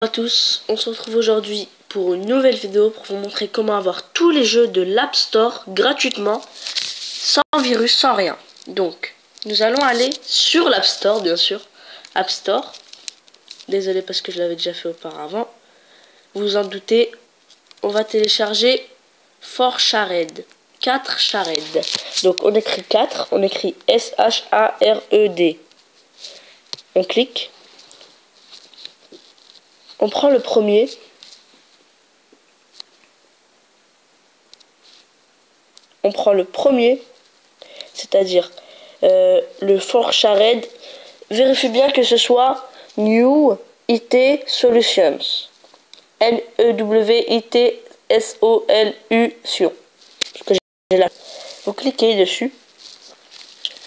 Bonjour à tous, on se retrouve aujourd'hui pour une nouvelle vidéo pour vous montrer comment avoir tous les jeux de l'App Store gratuitement, sans virus, sans rien. Donc, nous allons aller sur l'App Store, bien sûr, App Store. Désolé parce que je l'avais déjà fait auparavant. Vous vous en doutez, on va télécharger 4 Shared. 4 Shared. Donc on écrit 4, on écrit S-H-A-R-E-D. On clique. On prend le premier. On prend le premier, c'est-à-dire le 4 Shared. Vérifie bien que ce soit New IT Solutions. N-E-W-I-T-S-O-L-U-Sion. Vous cliquez dessus.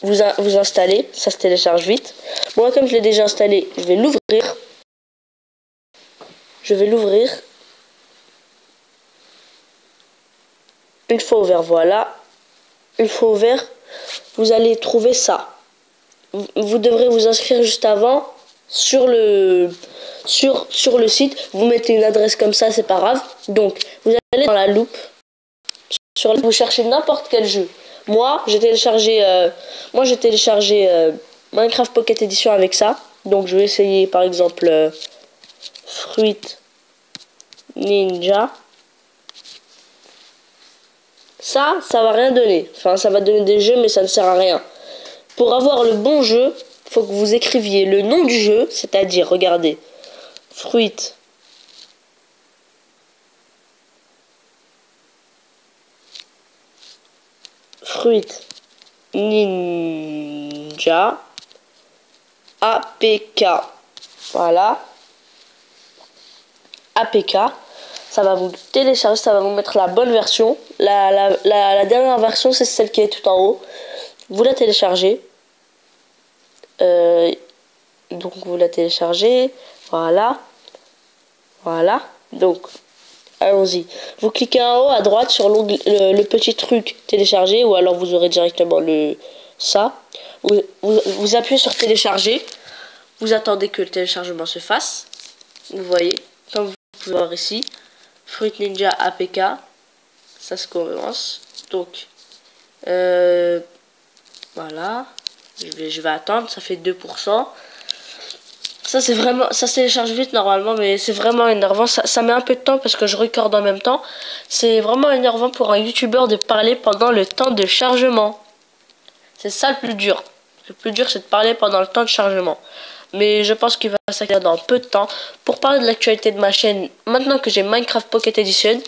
Vous installez. Ça se télécharge vite. Moi, comme je l'ai déjà installé, je vais l'ouvrir. Une fois ouvert, voilà. Une fois ouvert, vous allez trouver ça. Vous devrez vous inscrire juste avant sur le site. Vous mettez une adresse comme ça, c'est pas grave. Donc, vous allez dans la loupe. Vous cherchez n'importe quel jeu. Moi, j'ai téléchargé Minecraft Pocket Edition avec ça. Donc, je vais essayer par exemple Fruit Ninja. Ça va rien donner. Enfin, ça va donner des jeux, mais ça ne sert à rien. Pour avoir le bon jeu, il faut que vous écriviez le nom du jeu, c'est-à-dire, regardez, Fruit Ninja APK. Voilà. APK. Ça va vous télécharger, ça va vous mettre la bonne version. La dernière version, c'est celle qui est tout en haut. Vous la téléchargez. Donc vous la téléchargez. Voilà. Donc, allons-y. Vous cliquez en haut à droite sur le petit truc télécharger, ou alors vous aurez directement ça. Vous appuyez sur télécharger. Vous attendez que le téléchargement se fasse. Vous voyez, comme vous pouvez voir ici. Fruit Ninja APK, ça se commence. Donc, voilà. Je vais attendre, ça fait 2%. Ça se télécharge vite normalement, mais c'est vraiment énervant. Ça met un peu de temps parce que je recorde en même temps. C'est vraiment énervant pour un youtubeur de parler pendant le temps de chargement. C'est ça le plus dur. Le plus dur, c'est de parler pendant le temps de chargement. Mais je pense qu'il va s'acquérir dans peu de temps pour parler de l'actualité de ma chaîne maintenant que j'ai Minecraft Pocket Edition,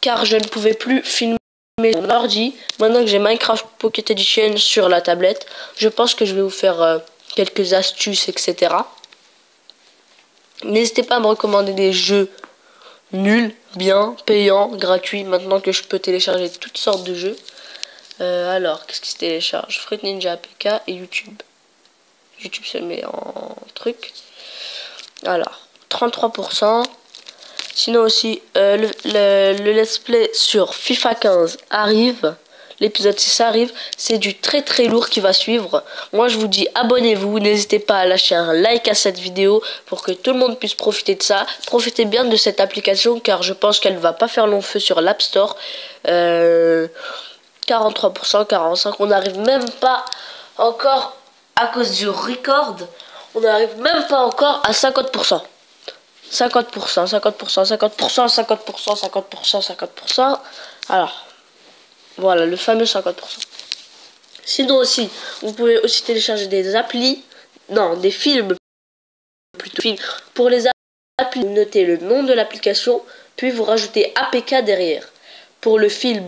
car je ne pouvais plus filmer mon ordi. Maintenant que j'ai Minecraft Pocket Edition sur la tablette, je pense que je vais vous faire quelques astuces, etc. N'hésitez pas à me recommander des jeux nuls, bien, payants, gratuits, maintenant que je peux télécharger toutes sortes de jeux. Alors, qu'est-ce qui se télécharge? Fruit Ninja APK et YouTube. YouTube se met en truc. Alors, 33%. Sinon aussi, le let's play sur FIFA 15 arrive. L'épisode 6 arrive. C'est du très très lourd qui va suivre. Moi, je vous dis abonnez-vous. N'hésitez pas à lâcher un like à cette vidéo pour que tout le monde puisse profiter de ça. Profitez bien de cette application car je pense qu'elle ne va pas faire long feu sur l'App Store. 43%, 45%. On n'arrive même pas encore... À cause du record, on n'arrive même pas encore à 50%. 50%. Alors, voilà, le fameux 50%. Sinon aussi, vous pouvez aussi télécharger des applis, non, des films, plutôt. Pour les applis, notez le nom de l'application, puis vous rajoutez APK derrière. Pour le film,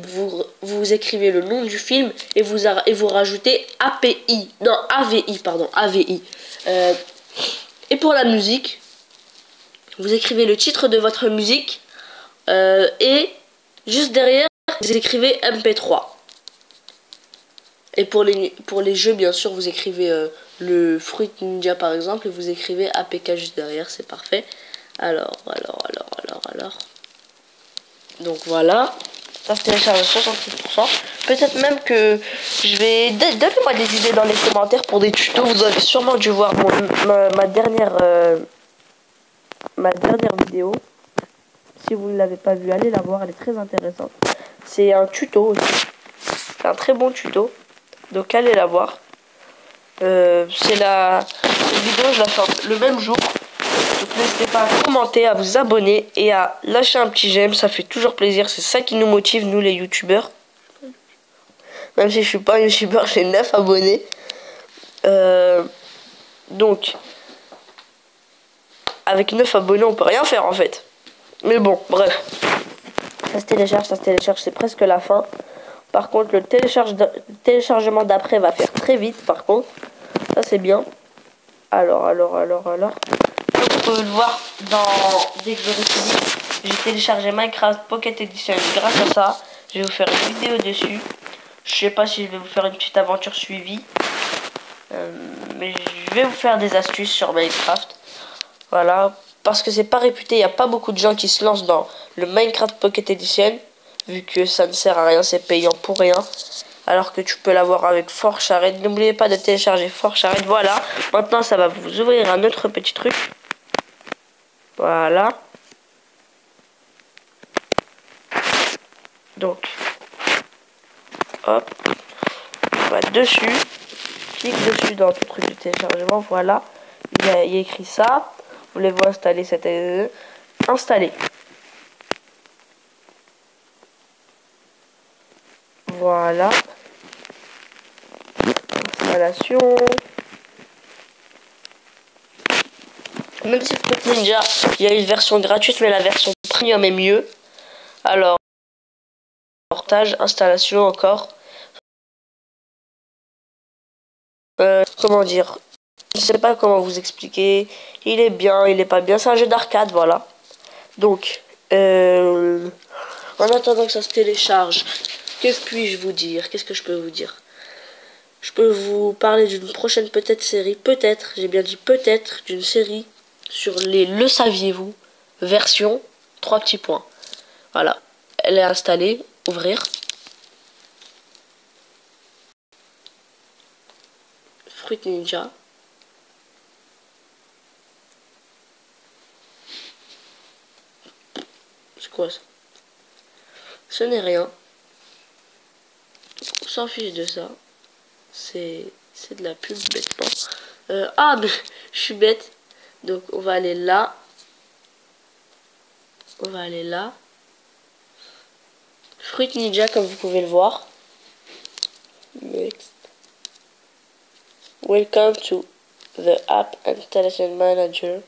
vous écrivez le nom du film et vous rajoutez API. Non, AVI, pardon, AVI. Et pour la musique, vous écrivez le titre de votre musique et juste derrière, vous écrivez MP3. Et pour les jeux, bien sûr, vous écrivez le Fruit Ninja par exemple et vous écrivez APK juste derrière, c'est parfait. Alors. Donc voilà. Ça se télécharge à 66%. Peut-être même que je vais... Donnez-moi des idées dans les commentaires pour des tutos. Vous avez sûrement dû voir ma dernière ma dernière vidéo. Si vous ne l'avez pas vue, allez la voir, elle est très intéressante. C'est un tuto aussi. C'est un très bon tuto. Donc allez la voir. Cette vidéo, je la fais le même jour. Donc n'hésitez pas à commenter, à vous abonner et à lâcher un petit j'aime. Ça fait toujours plaisir. C'est ça qui nous motive, nous les youtubeurs. Même si je suis pas un youtubeur, j'ai 9 abonnés. Donc, avec 9 abonnés, on peut rien faire en fait. Mais bon, bref. Ça se télécharge, c'est presque la fin. Par contre, le téléchargement d'après va faire très vite, par contre. Ça, c'est bien. Alors. Comme vous pouvez le voir, dès que j'aurai fini, j'ai téléchargé Minecraft Pocket Edition. Grâce à ça, je vais vous faire une vidéo dessus. Je sais pas si je vais vous faire une petite aventure suivie. Mais je vais vous faire des astuces sur Minecraft. Voilà. Parce que c'est pas réputé, il n'y a pas beaucoup de gens qui se lancent dans le Minecraft Pocket Edition. Vu que ça ne sert à rien, c'est payant pour rien. Alors que tu peux l'avoir avec ForgeShare. N'oubliez pas de télécharger ForgeShare. Voilà. Maintenant, ça va vous ouvrir un autre petit truc. Voilà. Donc. Hop. On va dessus. Clique dessus dans le truc de téléchargement. Voilà. Il y a écrit ça. Voulez-vous installer cette... Installer. Voilà. Installation. Même si Fruit Ninja, il y a une version gratuite, mais la version premium est mieux. Alors, portage, installation encore. Comment dire? Je sais pas comment vous expliquer. Il est bien, il est pas bien. C'est un jeu d'arcade, voilà. Donc, en attendant que ça se télécharge, que puis-je vous dire? Qu'est-ce que je peux vous dire? Je peux vous parler d'une prochaine peut-être série. Peut-être, j'ai bien dit peut-être, d'une série sur les Le Saviez-vous version 3 petits points. Voilà. Elle est installée. Ouvrir. Fruit Ninja. C'est quoi ça? Ce n'est rien. On s'en fiche de ça. C'est de la pub bêtement. Ah, mais je suis bête. Donc on va aller là. On va aller là. Fruit Ninja comme vous pouvez le voir. Next. Welcome to the App Installation Manager.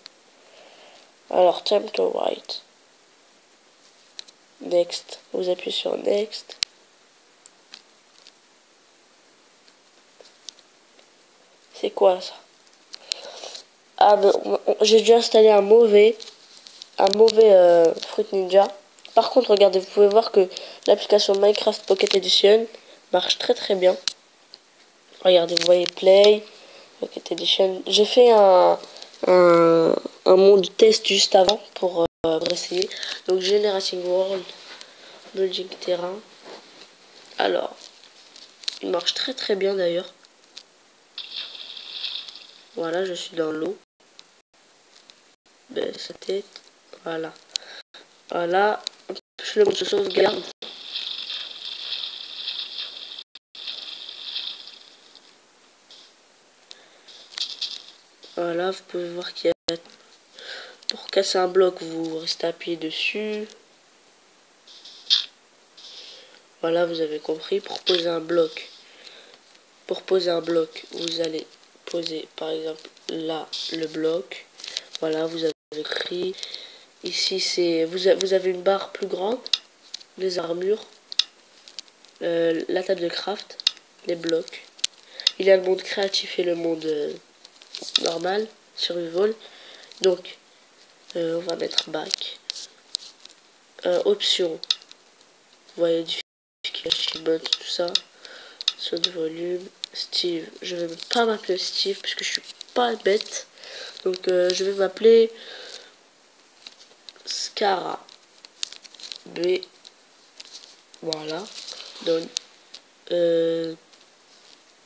Alors, time to write. Next. Vous appuyez sur Next. C'est quoi ça? Ah, ben, j'ai dû installer un mauvais Fruit Ninja. Par contre, regardez, vous pouvez voir que l'application Minecraft Pocket Edition marche très très bien. Regardez, vous voyez Play, Pocket Edition. J'ai fait un monde test juste avant pour essayer. Donc Generating World, Building Terrain. Alors, il marche très très bien d'ailleurs. Voilà, je suis dans l'eau. Ben, sa tête. Voilà. Voilà. Je le mode sauvegarde. Voilà, vous pouvez voir qu'il y a... Pour casser un bloc, vous restez appuyé dessus. Voilà, vous avez compris. Pour poser un bloc, vous allez poser par exemple là le bloc. Voilà, vous avez écrit. Ici, c'est vous avez une barre plus grande, les armures, la table de craft, les blocs. Il y a le monde créatif et le monde normal, survival. Donc, on va mettre back. Option, vous voyez achievement, tout ça. Son de volume, Steve. Je vais pas m'appeler Steve parce que je suis pas bête. Donc, je vais m'appeler Scara B. Voilà. Donc, je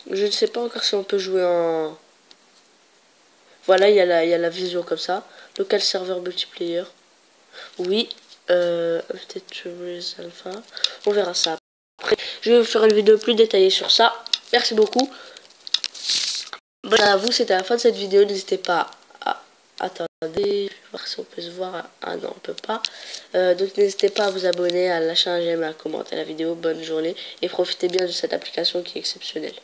ne sais pas encore si on peut jouer en... Voilà, il y a la vision comme ça. Local serveur multiplayer. Oui. Peut-être les alpha. On verra ça après. Je vais vous faire une vidéo plus détaillée sur ça. Merci beaucoup. Voilà, à vous, c'était la fin de cette vidéo. N'hésitez pas à... Attendez, je vais voir si on peut se voir. Ah non, on peut pas. Donc n'hésitez pas à vous abonner, à lâcher un j'aime, à commenter la vidéo. Bonne journée et profitez bien de cette application qui est exceptionnelle.